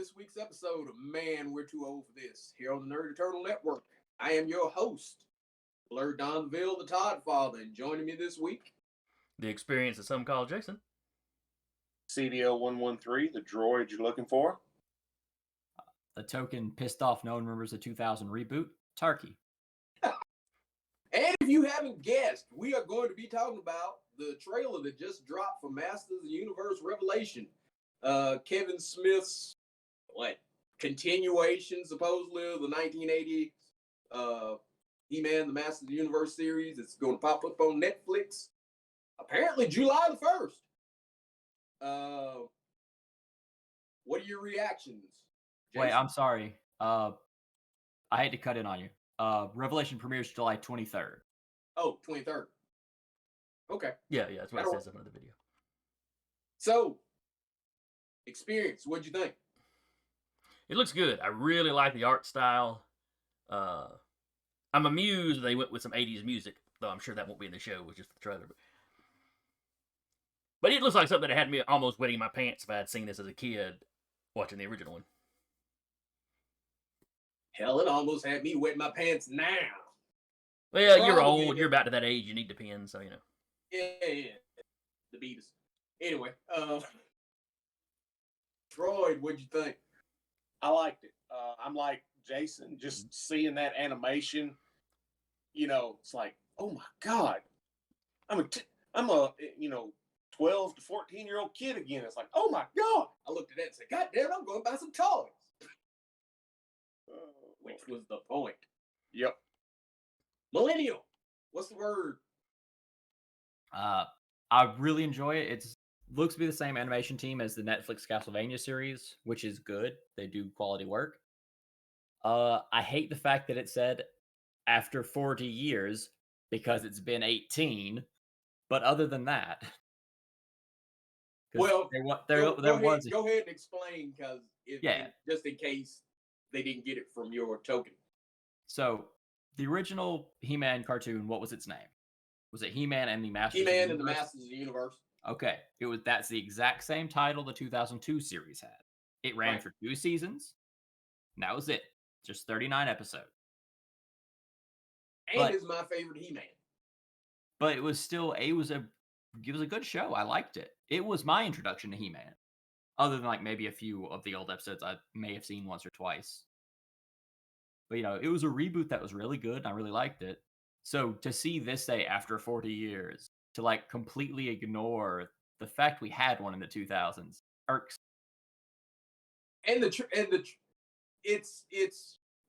this week's episode of Man, We're Too Old for This, here on the Nerd Eternal Network. I am your host, Blur Donville, the Todd Father, and joining me this week, The experience that some call Jason. CDL113, the droid you're looking for. The token pissed off no one remembers the 2000 reboot, Turkey. And if you haven't guessed, we are going to be talking about the trailer that just dropped for Masters of the Universe Revelation. Kevin Smith's continuation, supposedly, of the 1980 He-Man, the Masters of the Universe series. It's going to pop up on Netflix, apparently July the 1st. What are your reactions, Jason? Wait, I'm sorry. I hate to cut in on you. Revelation premieres July 23rd. Oh, 23rd. Okay. Yeah, that's what it says in the video. So, experience, what'd you think? It looks good. I really like the art style. I'm amused they went with some 80s music, though I'm sure that won't be in the show, with just the trailer. But it looks like something that had me almost wetting my pants if I had seen this as a kid watching the original one. Hell, it almost had me wet my pants now. Well, you're old. You're about to that age. You need depends, so you know. Yeah. The Beatles. Anyway, Droid, what'd you think? I liked it. I'm like Jason, just seeing that animation, it's like, oh my God, I'm a 12 to 14-year-old kid again. It's like, oh my God. I looked at that and said, God damn it, I'm going to buy some toys. Which was the point. Yep. Millennial, what's the word? I really enjoy it. It looks to be the same animation team as the Netflix Castlevania series, which is good. They do quality work. I hate the fact that it said after 40 years because it's been 18. But other than that, well, go ahead and explain, because just in case they didn't get it from your token. So the original He-Man cartoon, what was its name? Was it He-Man and the Masters? He-Man and the Masters of the Universe. Okay, that's the exact same title the 2002 series had. It ran for 2 seasons. And that was it. Just 39 episodes. And it's my favorite He-Man. But it was still it was a good show. I liked it. It was my introduction to He-Man. Other than maybe a few of the old episodes I may have seen once or twice. But it was a reboot that was really good and I really liked it. So to see this say after 40 years, to completely ignore the fact we had one in the 2000s irks. And it's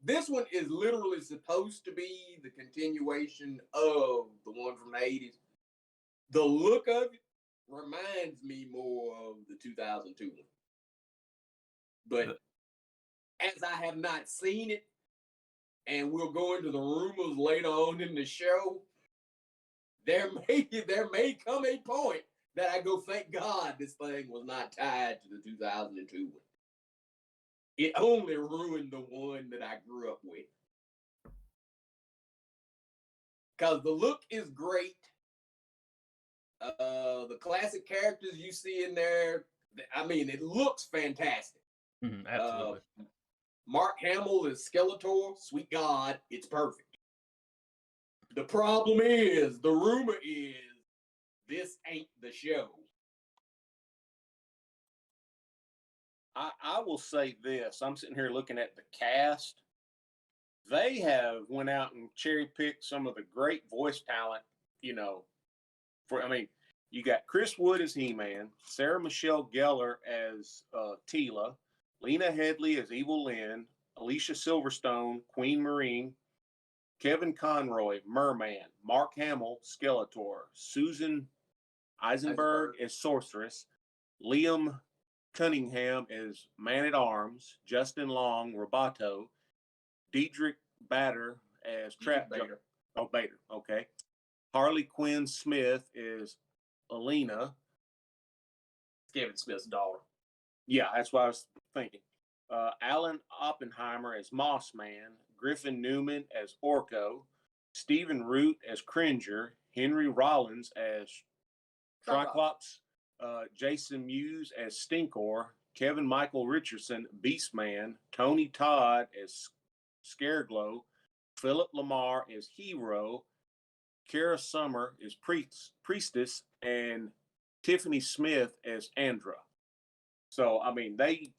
this one is literally supposed to be the continuation of the one from the 80s. The look of it reminds me more of the 2002 one. But as I have not seen it, and we'll go into the rumors later on in the show, there may come a point that I go, thank God this thing was not tied to the 2002 one. It only ruined the one that I grew up with. Because the look is great. The classic characters you see in there, I mean, it looks fantastic. Absolutely. Mark Hamill is Skeletor. Sweet God, it's perfect. The problem is, the rumor is, this ain't the show. I will say this. I'm sitting here looking at the cast. They have went out and cherry-picked some of the great voice talent, you got Chris Wood as He-Man, Sarah Michelle Gellar as Teela, Lena Headey as Evil Lynn, Alicia Silverstone, Queen Marine, Kevin Conroy, Merman, Mark Hamill, Skeletor, Susan Eisenberg as Sorceress, Liam Cunningham as Man-at-Arms, Justin Long, Roboto, Diedrich Bader as Trap Bader. Oh, Bader, okay. Harley Quinn Smith is Alina. Kevin Smith's daughter. Yeah, that's what I was thinking. Alan Oppenheimer as Moss Man, Griffin Newman as Orko, Stephen Root as Cringer, Henry Rollins as Triclops, Jason Mewes as Stinkor, Kevin Michael Richardson, Beastman, Tony Todd as Scareglow, Philip Lamar as Hero, Kara Summer as Priestess, and Tiffany Smith as Andra. So I mean, they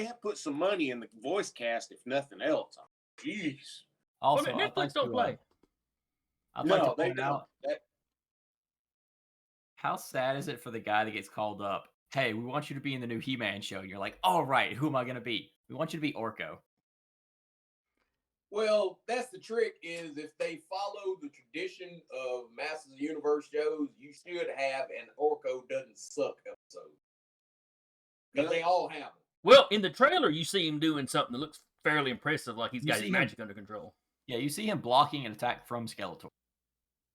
have put some money in the voice cast, if nothing else. Jeez. Also, Well, Netflix don't play. I'd like to they point don't. out, how sad is it for the guy that gets called up? Hey, we want you to be in the new He-Man show. And you're like, all right, who am I going to be? We want you to be Orko. Well, that's the trick. Is if they follow the tradition of Masters of the Universe shows, you should have an Orko doesn't suck episode because they all have them. Well, in the trailer, you see him doing something that looks fairly impressive, like he's You got see his him- magic under control. Yeah, you see him blocking an attack from Skeletor.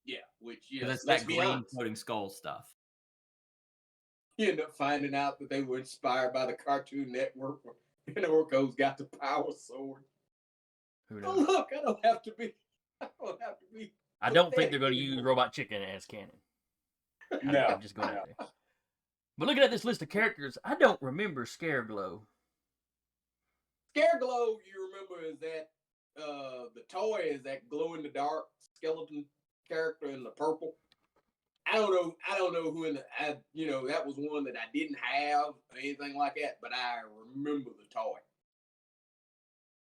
Yeah, which Because yeah, it's let's that be green honest. floating skull stuff. You end up finding out that they were inspired by the Cartoon Network, and Orko's got the power sword. Who Oh knows? look, I don't have to be. I don't have to be. I don't think they're going to pathetic use anymore. Robot Chicken as canon. No, I'm just going out there. But looking at this list of characters, I don't remember Scareglow. Scareglow, you remember, is that the toy is that glow in the dark skeleton character in the purple. I don't know who in the that was one that I didn't have or anything like that, but I remember the toy.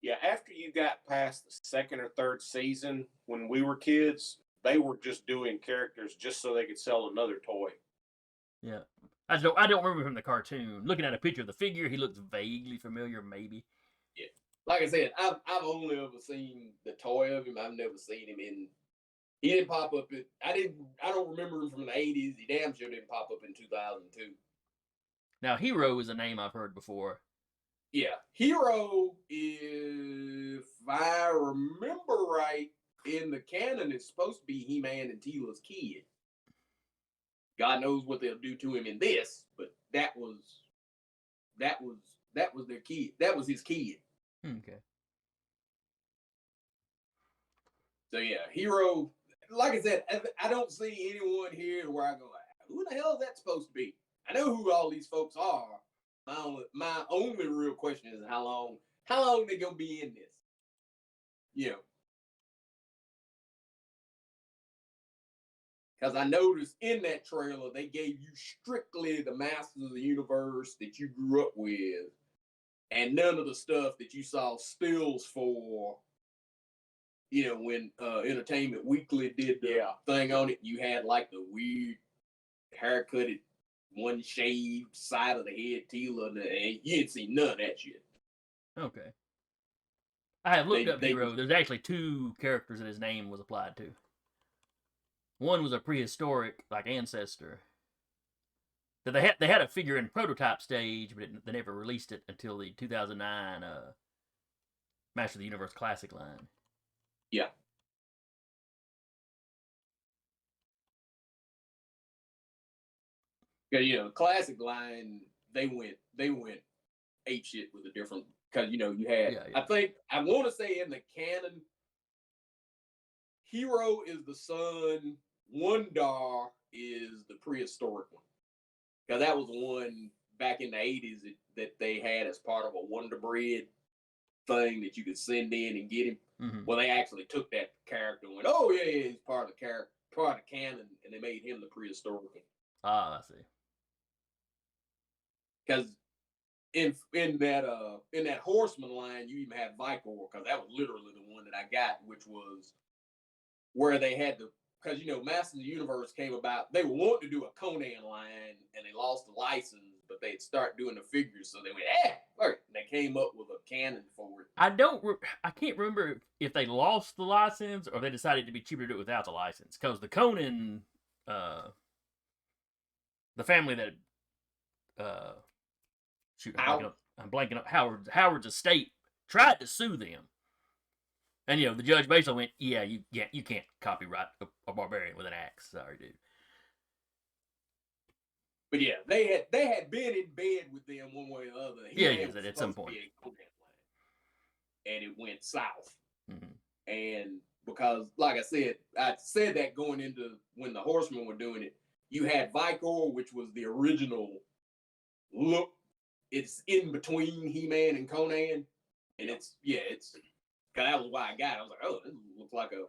Yeah, after you got past the second or third season, when we were kids, they were just doing characters just so they could sell another toy. Yeah. I don't remember from the cartoon. Looking at a picture of the figure, he looks vaguely familiar, maybe. Like I said, I've only ever seen the toy of him. I've never seen him in. He didn't pop up. I don't remember him from the '80s. He damn sure didn't pop up in 2002. Now, Hero is a name I've heard before. Yeah, Hero, if I remember right, in the canon, is supposed to be He-Man and Teela's kid. God knows what they'll do to him in this, but that was their kid. That was his kid. Okay. So yeah, Hero. Like I said, I don't see anyone here where I go, who the hell is that supposed to be? I know who all these folks are. My only real question is how long they gonna be in this? You know. Because I noticed in that trailer they gave you strictly the Masters of the Universe that you grew up with, and none of the stuff that you saw stills for. You know, when Entertainment Weekly did the thing on it, you had like the weird haircutted, one shaved side of the head Teela, and you didn't see none of that shit. Okay. I have looked They- up they- Hero. There's actually two characters that his name was applied to. One was a prehistoric, like, ancestor. That they had a figure in prototype stage, but they never released it until the 2009 Master of the Universe Classic line. Yeah. Yeah, the classic line, they went ape shit with a different, because you had Yeah. I want to say in the canon, Hero is the son, Wondar is the prehistoric one. Because that was the one back in the 80s that they had as part of a Wonder Bread thing that you could send in and get him. Mm-hmm. Well, they actually took that character and went, oh yeah, he's part of the character, part of canon, and they made him the prehistoric one. Ah, I see. Because in that Horseman line, you even had Vicor, because that was literally the one that I got, which was where they had because Masters of the Universe came about. They were wanting to do a Conan line, and they lost the license, but they'd start doing the figures, so they went, and they came up with a canon for it. I can't remember if they lost the license or they decided to be cheaper to do it without the license. Because the Conan, the family that, I'm blanking up Howard's estate tried to sue them. And the judge basically went, "Yeah, you can't copyright a barbarian with an axe. Sorry, dude." But yeah, they had been in bed with them one way or the other. Yes, at some point. And it went south. Mm-hmm. And because, like I said that going into when the Horsemen were doing it, you had Vicor, which was the original look it's in between He-Man and Conan, and it's that was why I got it. I was like, oh, this looks like a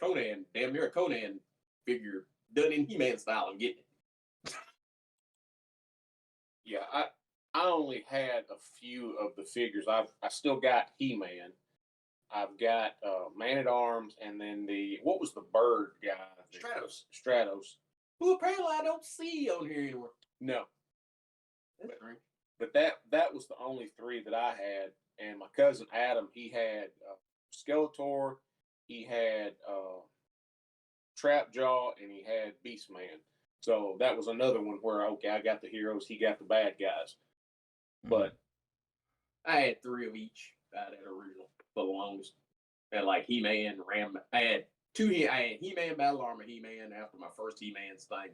Conan, damn near a Conan figure done in He-Man style. I'm getting it. Yeah, I only had a few of the figures. I still got He-Man. I've got Man at Arms, and then what was the bird guy? Stratos. Stratos. Who apparently I don't see on here anymore. No, That's strange. but that was the only three that I had. And my cousin Adam, he had Skeletor, he had Trapjaw, and he had Beastman. So that was another one where okay, I got the heroes, he got the bad guys. But I had 3 of each out of that original for the longest. I had like He-Man, Ram. I had He-Man Battle Armor He-Man after my first He-Man's thing.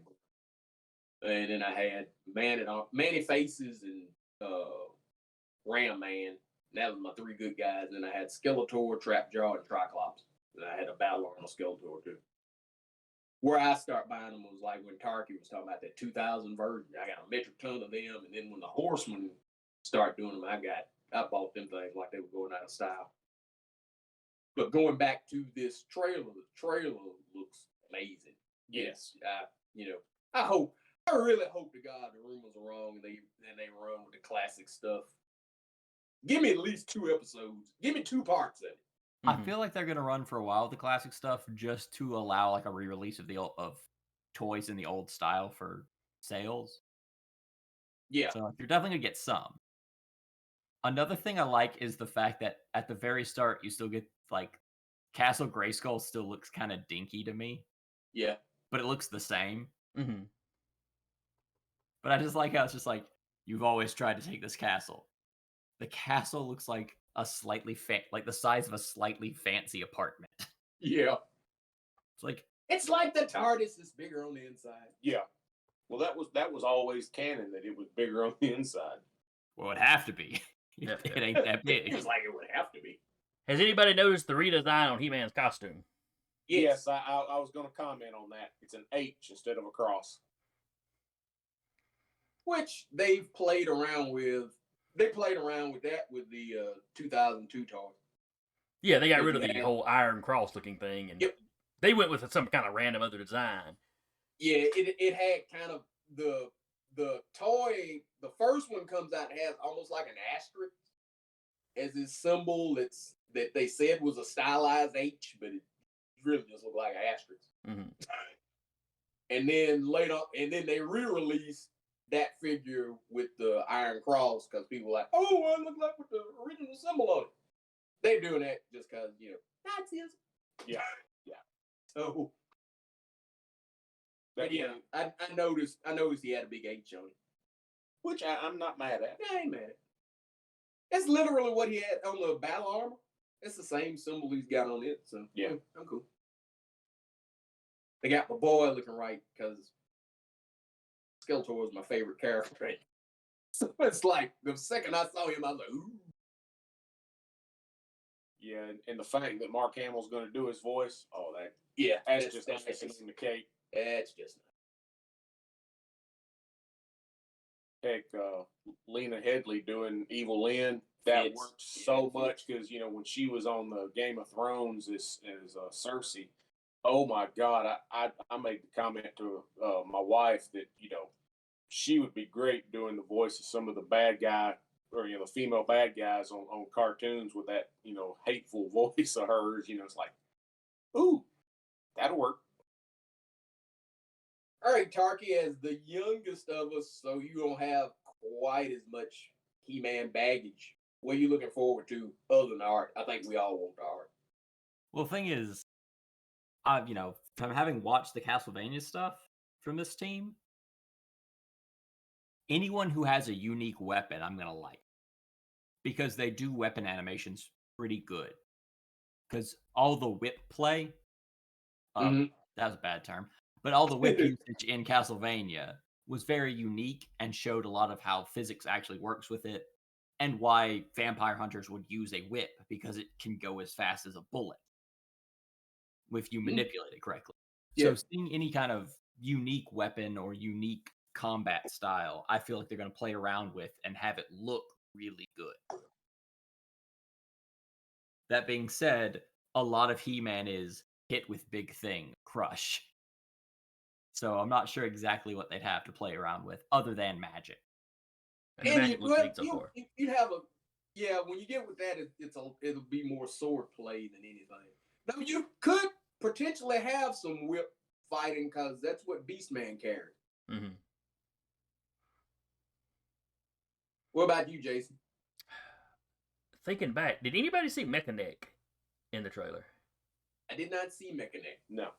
And then I had Manny Faces and Ram Man. That was my 3 good guys. And I had Skeletor, Trapjaw, and Triclops. And I had a Battle Armor Skeletor too. Where I start buying them was like when Tarky was talking about that 2000 version. I got a metric ton of them. And then when the Horsemen start doing them, I bought them things like they were going out of style. But going back to this trailer, the trailer looks amazing. yes, I really hope to God the rumors are wrong and they run with the classic stuff. Give me at least 2 episodes. Give me 2 parts of it. I feel like they're gonna run for a while with the classic stuff just to allow like a re-release of of toys in the old style for sales. Yeah. So you're definitely gonna get some. Another thing I like is the fact that at the very start you still get like Castle Grayskull still looks kind of dinky to me, Yeah. but it looks the same. Mm-hmm. But I just like how it's just like you've always tried to take this castle. The castle looks like a slightly like the size of a slightly fancy apartment. Yeah. It's It's like like the TARDIS is bigger on the inside. yeah. Well, that was always canon that it was bigger on the inside. well, it'd have to be. Yeah. It ain't that big. It's like it would have to be. Has anybody noticed the redesign on He-Man's costume? Yes, I was going to comment on that. It's an H instead of a cross. Which they've played around with. They played around with that with the 2002 toy. Yeah, they got Yeah, rid of you the had- whole Iron Cross looking thing, and Yep. they went with some kind of random other design. Yeah, it had kind of the toy. The first one comes out and has almost like an asterisk as its symbol. That they said was a stylized H, but it really just looked like an asterisk. Mm-hmm. And then they re-released that figure with the Iron Cross because people were like, oh, well, it looked like with the original symbol on it. They're doing that just because Nazism. Yeah. So, That but yeah, way- I noticed he had a big H on it. which I'm not mad at. Yeah, I ain't mad at it. That's literally what he had on the battle armor. It's the same symbol he's got on it. So Yeah. I'm cool. They got my boy looking right because Skeletor was my favorite character. So it's like the second I saw him, I was like, ooh. Yeah, and the fact that Mark Hamill's going to do his voice, Yeah, that's just icing on the cake. That's just Heck, Lena Headley doing Evil Lynn, that Fits. worked so Yeah, much because when she was on the Game of Thrones as Cersei, oh my God, I made the comment to my wife that she would be great doing the voice of some of the bad guy or the female bad guys on cartoons with that hateful voice of hers. It's like, ooh, that'll work. all right, Tarky, as the youngest of us, so you don't have quite as much He-Man baggage. What are you looking forward to other than art? I think we all want the art. Well, the thing is, from having watched the Castlevania stuff from this team, anyone who has a unique weapon, I'm gonna like, because they do weapon animations pretty good. Because all the whip play, Mhm. that was a bad term, but all the whip usage in Castlevania was very unique and showed a lot of how physics actually works with it, and why vampire hunters would use a whip because it can go as fast as a bullet if you manipulate it correctly. Yeah. So seeing any kind of unique weapon or unique combat style, I feel like they're going to play around with and have it look really good. That being said, a lot of He-Man is hit with big thing, crush. So I'm not sure exactly what they'd have to play around with other than magic. And the And magic looks neat so far. you'd have a when you get with that, it'll be more sword play than anything. Now you could potentially have some whip fighting because that's what Beastman carries. Mm-hmm. What about you, Jason? Thinking back, did anybody see Mechanic in the trailer? I did not see Mechanic. No.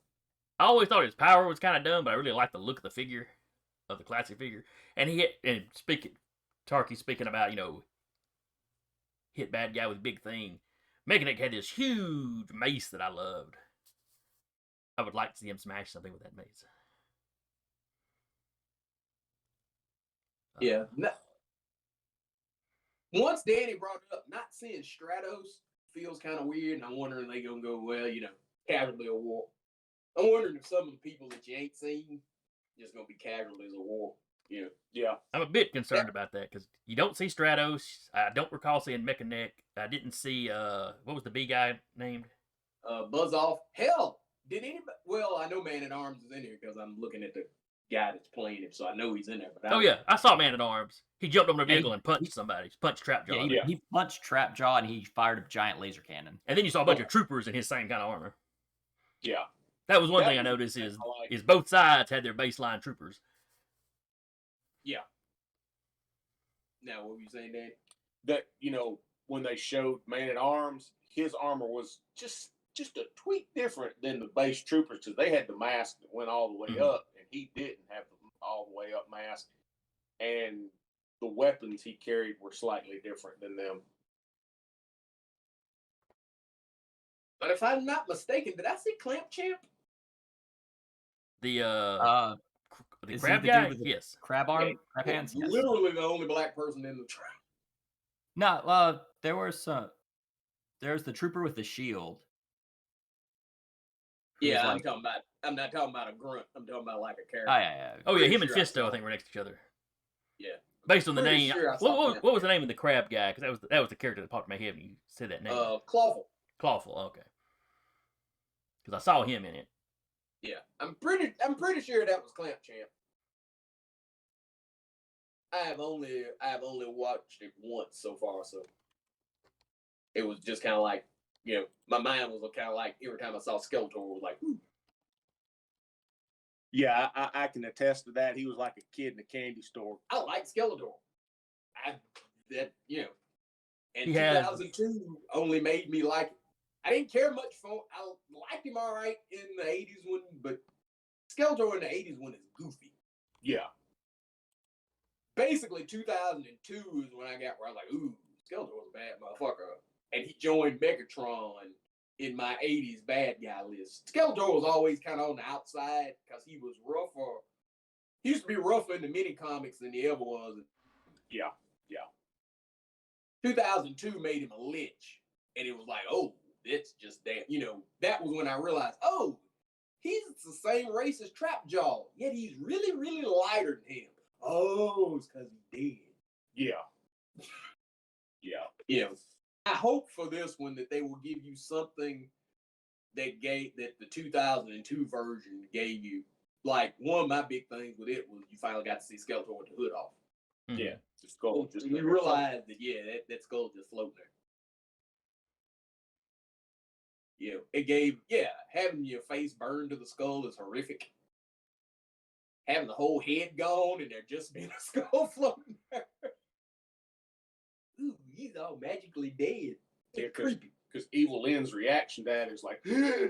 I always thought his power was kind of dumb, but I really liked the look of the figure, of the classic figure. And Tarky speaking about, hit bad guy with big thing. Mechanic had this huge mace that I loved. I would like to see him smash something with that mace. Yeah. Once Danny brought it up, not seeing Stratos feels kind of weird, and I'm wondering they gonna go, casualty of war. I'm wondering if some of the people that you ain't seen just gonna be casualties of war. Yeah. I'm a bit concerned about that because you don't see Stratos. I don't recall seeing Mechanic. I didn't see what was the B guy named? Buzz Off. Hell, did anybody? Well, I know Man at Arms is in here because I'm looking at the guy that's playing him, so I know he's in there. But I saw Man at Arms. He jumped on the vehicle and punched somebody. Punched Trapjaw. Yeah, he punched Trapjaw and he fired a giant laser cannon. And then you saw a bunch of troopers in his same kind of armor. Yeah. That was one thing I noticed is both sides had their baseline troopers. Yeah. Now, what were you saying, Dan? That, when they showed Man at Arms, his armor was just a tweak different than the base troopers because they had the mask that went all the way up, and he didn't have the all the way up mask. And the weapons he carried were slightly different than them. But if I'm not mistaken, did I see Clamp Champ? The is crab he the guy? dude with the Yes. Crab arm? Crab hands? Yes. Literally the only black person in the track. No, there's the trooper with the shield. Yeah, like- I'm not talking about a grunt. I'm talking about like a character. Oh, yeah. Oh yeah, Pretty him and sure I Fisto, saw I think, were next to each other. Yeah. Based on the Pretty name, sure I saw what was the name of the crab guy? Because that was the character that popped in my head when you said that name. Clawful. Clawful. Okay. Because I saw him in it. Yeah, I'm pretty sure that was Clamp Champ. I have only watched it once so far, so it was just kind of like, my mind was kind of like every time I saw Skeletor, it was like, ooh. Yeah, I can attest to that. He was like a kid in a candy store. I like Skeletor. And He has- 2002 only made me like it. I didn't care much for. I liked him all right in the 80s one, but Skeletor in the 80s one is goofy. Yeah. Basically, 2002 is when I got where I was like, ooh, Skeletor's a bad motherfucker. And he joined Megatron in my 80s bad guy list. Skeletor was always kind of on the outside because he was rougher. He used to be rougher in the mini comics than he ever was. Yeah. 2002 made him a lich. And it was like, oh, it's just damn. That was when I realized, oh, he's the same race as Trapjaw, yet he's really, really lighter than him. Oh, it's because he's dead. Yeah. Yeah. I hope for this one that they will give you something that the 2002 version gave you. Like, one of my big things with it was you finally got to see Skeletor with the hood off. Mhm. Yeah. The skull just And you realize that, that skull just floating there. It gave, having your face burned to the skull is horrific. Having the whole head gone and there just being a skull floating there. Ooh, he's all magically dead. Yeah, It's creepy. because Evil Lynn's reaction to that is like, Yeah,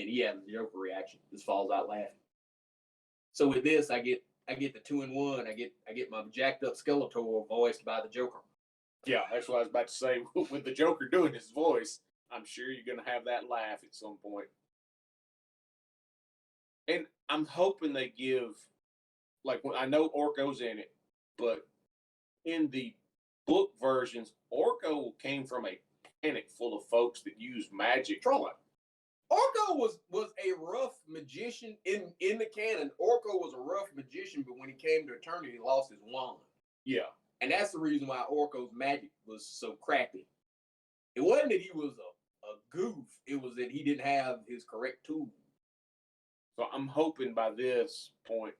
and he has the Joker reaction. Just falls out laughing. So with this, I get the 2-in-1. I get my jacked up Skeletor voiced by the Joker. yeah, that's what I was about to say. With the Joker doing his voice, I'm sure you're going to have that laugh at some point. And I'm hoping they give, like, when I know Orko's in it, but in the book versions, Orko came from a planet full of folks that use magic. Trolloc. Orko was a rough magician in the canon. Orko was a rough magician, but when he came to Eternity, he lost his wand. Yeah. And that's the reason why Orko's magic was so crappy. It wasn't that he was a goof, it was that he didn't have his correct tools. So I'm hoping by this point,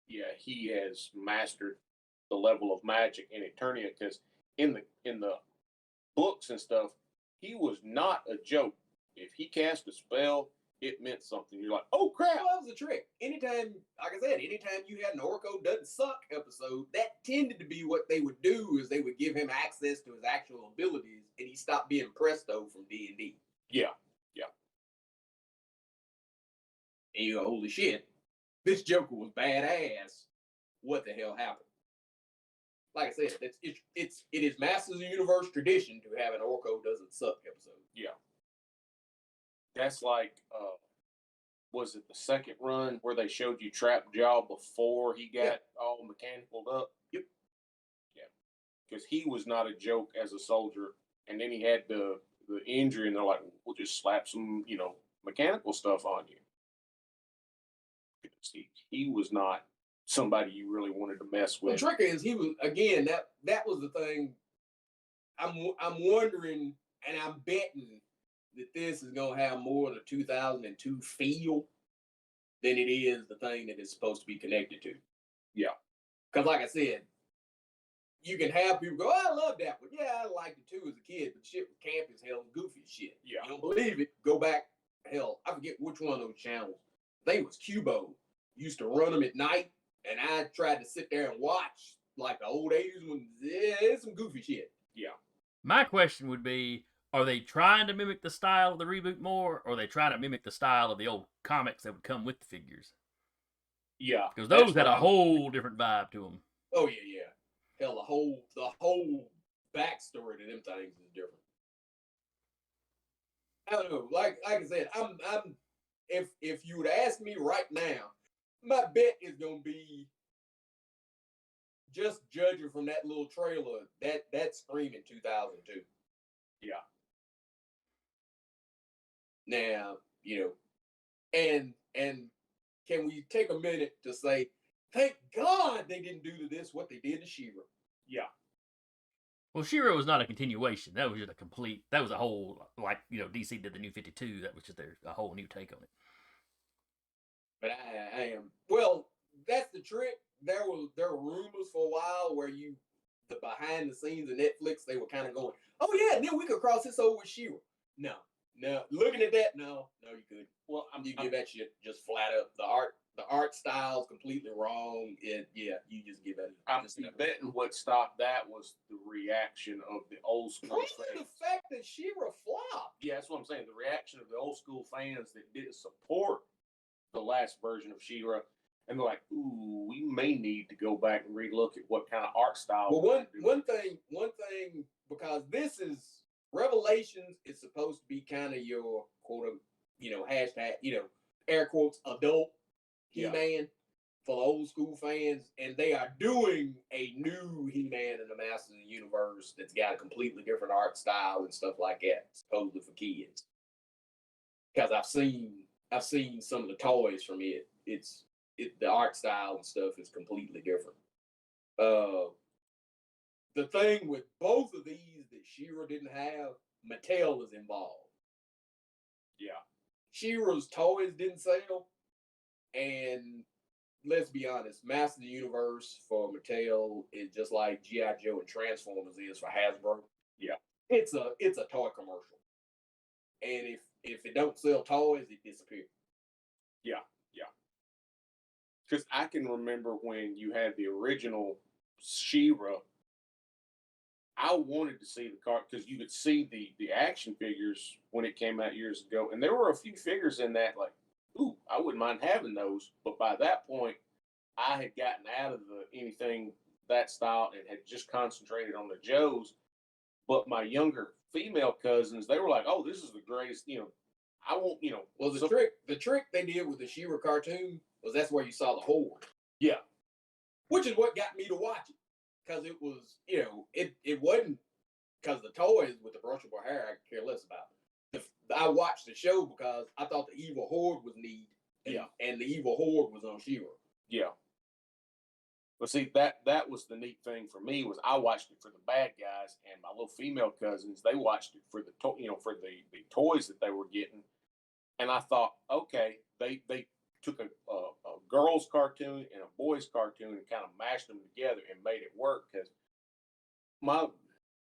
yeah, he has mastered the level of magic in Eternia, because in the books and stuff, he was not a joke. If he cast a spell, it meant something. You're like, oh crap! Well, that was a trick. Anytime, like I said, anytime you had an Orko doesn't suck episode, that tended to be what they would do, is they would give him access to his actual abilities, and he stopped being Presto from D&D. Yeah. And you go, holy shit, this Joker was badass. What the hell happened? Like I said, it is Masters of the Universe tradition to have an Orko doesn't suck episode. Yeah. That's like, was it the second run where they showed you Trap Jaw before he got all mechanical up? Yep. Yeah. Because he was not a joke as a soldier, and then he had the injury, and they're like, we'll just slap some, mechanical stuff on you. He was not somebody you really wanted to mess with. The trick is, he was, again, that was the thing. I'm wondering, and I'm betting that this is going to have more of the 2002 feel than it is the thing that it's supposed to be connected to. Yeah. Because like I said, you can have people go, oh, I love that one. Yeah, I liked it too as a kid, but shit was camp as hell, goofy as shit. Yeah. You don't believe it? Go back. Hell, I forget which one of those channels. I think it was Cubo. Used to run them at night, and I tried to sit there and watch like the old 80s ones. Yeah, it's some goofy shit. Yeah. My question would be, are they trying to mimic the style of the reboot more, or are they trying to mimic the style of the old comics that would come with the figures? Yeah. Because those had a whole different vibe to them. Oh yeah. Hell, the whole backstory to them things is different. I don't know. Like I said, I'm if you would ask me right now, my bet is gonna be, just judging from that little trailer, that Screaming 2002. Yeah. Now, and can we take a minute to say, thank God they didn't do to this what they did to She-Ra. Yeah. Well, She-Ra was not a continuation. That was just that was a whole, like, DC did the New 52. That was just a whole new take on it. But I am, well, that's the trick. There were rumors for a while where the behind the scenes of Netflix, they were kind of going, oh yeah, then we could cross this over with She-Ra. No. Looking at that, no, you couldn't. Well, you give that shit just flat up. The art style is completely wrong. You just give that. I'm betting what stopped that was the reaction of the old school Probably fans. the fact that She-Ra flopped. Yeah, that's what I'm saying. The reaction of the old school fans that didn't support the last version of She-Ra, and they're like, ooh, we may need to go back and relook at what kind of art style. Well, one thing, because this is Revelations is supposed to be kind of your quote, hashtag, air quotes, adult He-Man for the old school fans, and they are doing a new He-Man in the Masters of the Universe that's got a completely different art style and stuff like that, supposedly for kids. Because I've seen some of the toys from it. The art style and stuff is completely different. The thing with both of these that She-Ra didn't have, Mattel is involved. Yeah. She-Ra's toys didn't sell, and let's be honest, Master of the Universe for Mattel is just like G.I. Joe and Transformers is for Hasbro. Yeah. It's a toy commercial. And if it don't sell toys, it disappears. Yeah. Because I can remember when you had the original She-Ra, I wanted to see the card because you could see the action figures when it came out years ago, and there were a few figures in that like, ooh, I wouldn't mind having those. But by that point, I had gotten out of anything that style and had just concentrated on the Joes. But my younger female cousins, they were like, oh, this is the greatest, I won't, Well, the trick they did with the She-Ra cartoon was that's where you saw the Horde. Yeah. Which is what got me to watch it. Because it was, it wasn't, because the toys with the brushable hair I could care less about. I watched the show because I thought the Evil Horde was neat. Yeah. And the Evil Horde was on She-Ra. Yeah. But see, that was the neat thing for me was I watched it for the bad guys, and my little female cousins, they watched it for the for the toys that they were getting. And I thought, okay, they took a girls cartoon and a boys cartoon and kind of mashed them together and made it work, because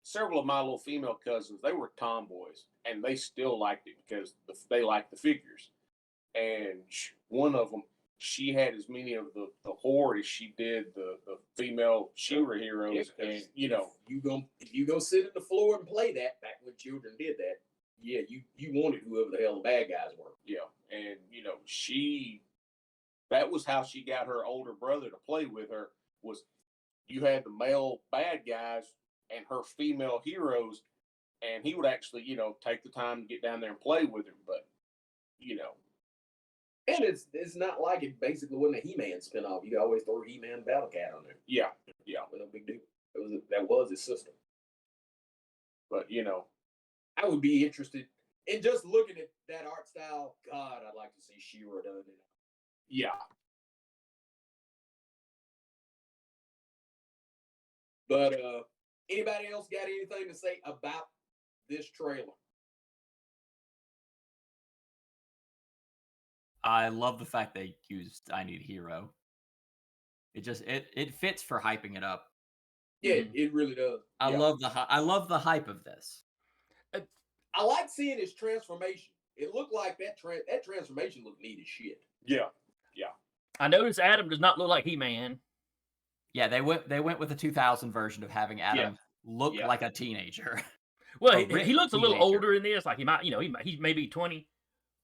several of my little female cousins, they were tomboys, and they still liked it because they liked the figures. And one of them, she had as many of the Horde as she did the female She-Ra heroes. Yeah, And if you go sit on the floor and play that back when children did that, yeah, you wanted whoever the hell the bad guys were. yeah, and that was how she got her older brother to play with her. Was you had the male bad guys and her female heroes, and he would actually take the time to get down there and play with her. But and it's not like it basically wasn't a He-Man spinoff. You could always throw He-Man Battle Cat on there. yeah, No big deal. That was his system. but I would be interested in just looking at that art style. God, I'd like to see She-Ra done it. yeah. But anybody else got anything to say about this trailer? I love the fact they used "I Need a Hero." It fits for hyping it up. Yeah, it really does. I Yeah. love the hype of this. I like seeing his transformation. It looked like that transformation looked neat as shit. Yeah. I noticed Adam does not look like He-Man. Yeah, they went with the 2000 version of having Adam look Yeah. like a teenager. Well, A he looks a little teenager. older in this. Like he might, he's maybe 20,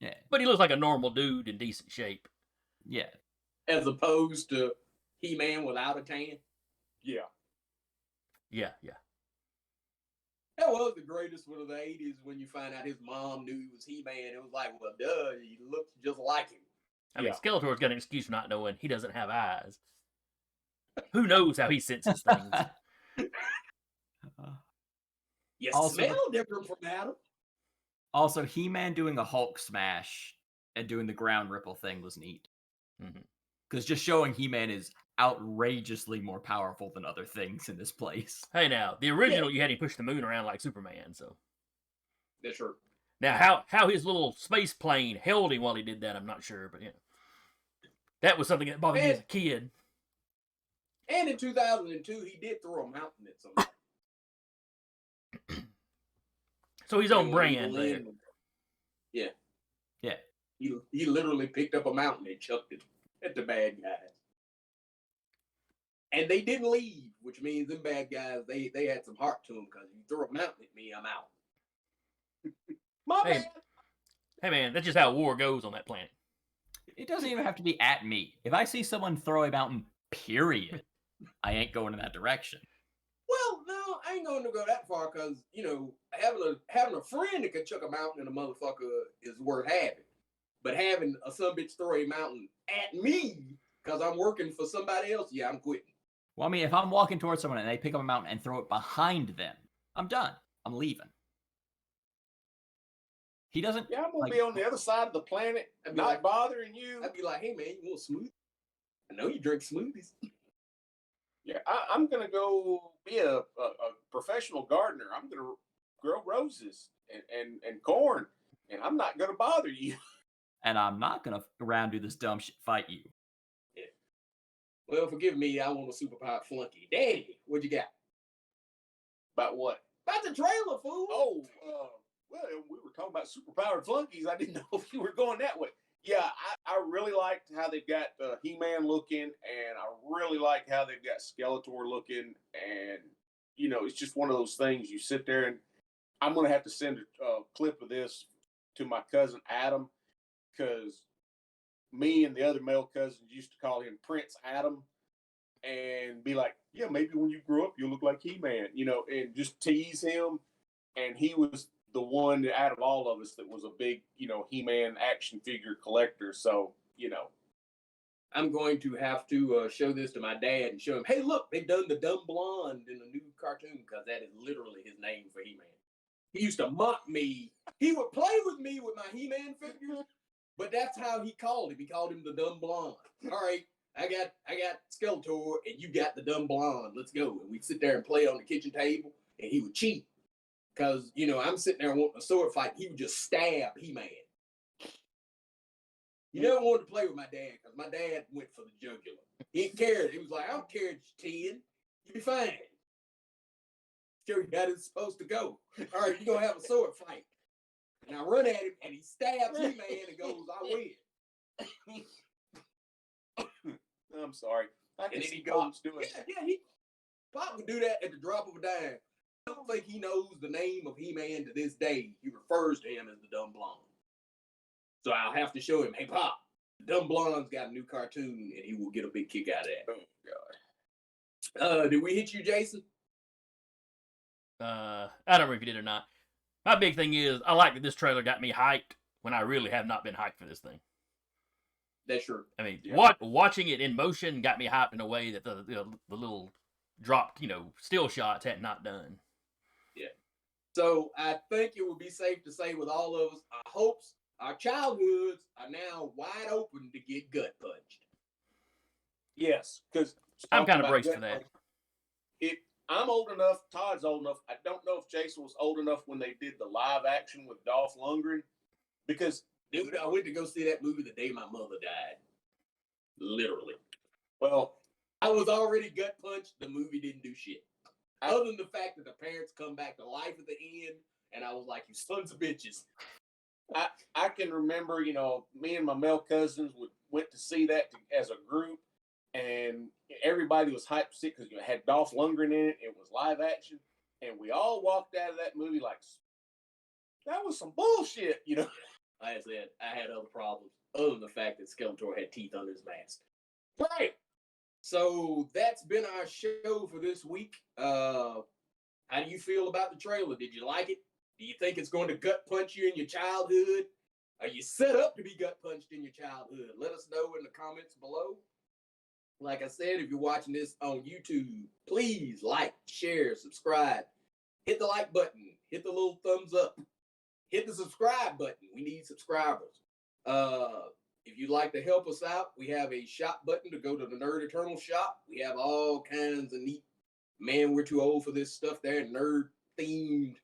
Yeah, but he looks like a normal dude in decent shape. yeah. As opposed to He-Man without a tan. Yeah. Yeah. That was the greatest one of the 80s when you find out his mom knew he was He-Man. It was like, well, duh, he looks just like him. I mean, Yeah. Skeletor's got an excuse for not knowing he doesn't have eyes. Who knows how he senses things? You Also- smell different from Adam. Also, He-Man doing a Hulk smash and doing the ground ripple thing was neat. Mhm. Because just showing He-Man is outrageously more powerful than other things in this place. Hey, now the original you had him push the moon around like Superman. So That's true. now how his little space plane held him while he did that, I'm not sure, but that was something that bothered me as a kid. And in 2002, he did throw a mountain at somebody. So he's on And brand there. Lynn- Yeah. Yeah. He literally picked up a mountain and chucked it at the bad guys. And they didn't leave, which means them bad guys, they had some heart to them, because you throw a mountain at me, I'm out. My Hey. bad. Hey man, that's just how war goes on that planet. It doesn't even have to be at me. If I see someone throw a mountain, period, I ain't going in that direction. Well, no, I ain't going to go that far, because, having a friend that can chuck a mountain at a motherfucker is worth having. But having a sumbitch throw a mountain at me because I'm working for somebody else, yeah, I'm quitting. Well, I mean, if I'm walking towards someone and they pick up a mountain and throw it behind them, I'm done. I'm leaving. He doesn't. Yeah, I'm gonna Like- be on the other side of the planet, I'd be not like- bothering you. I'd be like, hey, man, you want a smoothie? I know you drink smoothies. Yeah, I'm gonna go be a professional gardener. I'm gonna grow roses and corn, and I'm not gonna bother you. And I'm not gonna around do this dumb shit. Fight you. Well, forgive me, I want a superpowered flunky. Daddy, what you got? About what? About the trailer, fool. Oh, well, we were talking about superpowered flunkies. I didn't know if you were going that way. Yeah, I really liked how they've got He-Man looking, and I really like how they've got Skeletor looking. And, it's just one of those things you sit there and I'm going to have to send a clip of this to my cousin Adam, because me and the other male cousins used to call him Prince Adam and be like, yeah, maybe when you grow up, you'll look like He-Man, and just tease him. And he was the one out of all of us that was a big, He-Man action figure collector. So, I'm going to have to show this to my dad and show him, hey, look, they've done the dumb blonde in the new cartoon, because that is literally his name for He-Man. He used to mock me. He would play with me with my He-Man figures, but that's how he called him. He called him the dumb blonde. All right, I got Skeletor, and you got the dumb blonde. Let's go. And we'd sit there and play on the kitchen table, and he would cheat. Because, I'm sitting there wanting a sword fight. He would just stab He-Man. You never wanted to play with my dad, because my dad went for the jugular. He didn't care. He was like, I don't care if you're 10. You'll be fine. Sure, how it's supposed to go. All right, you're going to have a sword fight. And I run at him, and he stabs He-Man and goes, I win. I'm sorry. I can And then see he goes, Pops doing Pop would do that at the drop of a dime. I don't think he knows the name of He-Man to this day. He refers to him as the dumb blonde. So I'll have to show him, hey, Pop, the dumb blonde's got a new cartoon, and he will get a big kick out of that. Oh, God. Did we hit you, Jason? I don't remember if you did or not. My big thing is, I like that this trailer got me hyped when I really have not been hyped for this thing. That's true. I mean, Yeah. watching it in motion got me hyped in a way that the little dropped, still shots had not done. So I think it would be safe to say with all of us, our hopes, our childhoods are now wide open to get gut punched. Yes, because I'm kind of braced for that. I'm old enough. Todd's old enough. I don't know if Jason was old enough when they did the live action with Dolph Lundgren, because Dude, I went to go see that movie the day my mother died. Literally. well, I was already gut punched. The movie didn't do shit. Other than the fact that the parents come back to life at the end, and I was like, you sons of bitches. I can remember, me and my male cousins went to see that as a group, and everybody was hyped to see it because it had Dolph Lundgren in it. It was live action, and we all walked out of that movie like, that was some bullshit, Like I said, I had other problems other than the fact that Skeletor had teeth under his mask. Right. So that's been our show for this week. How do you feel about the trailer? Did you like it? Do you think it's going to gut punch you in your childhood? Are you set up to be gut punched in your childhood? Let us know in the comments below. Like I said, if you're watching this on YouTube, please like, share, subscribe. Hit the like button. Hit the little thumbs up. Hit the subscribe button. We need subscribers. If you'd like to help us out, we have a shop button to go to the Nerd Eternal shop. We have all kinds of neat, man, we're too old for this stuff there, nerd-themed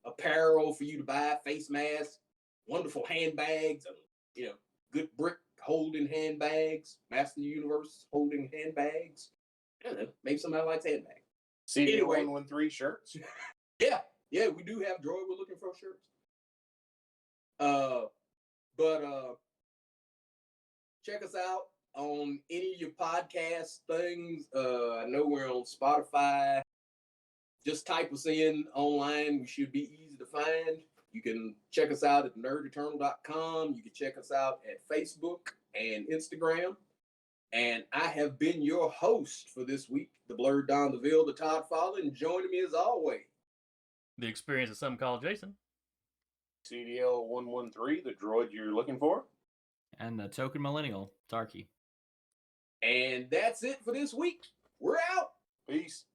apparel for you to buy, face masks, wonderful handbags, good brick holding handbags, Master of the Universe holding handbags. I don't know, maybe somebody likes handbags. CD Anyway. 113 shirts. Yeah, we do have Droid. We're looking for shirts. But check us out on any of your podcast things. I know we're on Spotify. Just type us in online. We should be easy to find. You can check us out at nerdeternal.com. You can check us out at Facebook and Instagram. And I have been your host for this week, the Blurred Don DeVille, the Todd Father, and joining me as always, The experience of some call Jason. CDL 113, the droid you're looking for. And the token millennial, Tarky. and that's it for this week. We're out. Peace.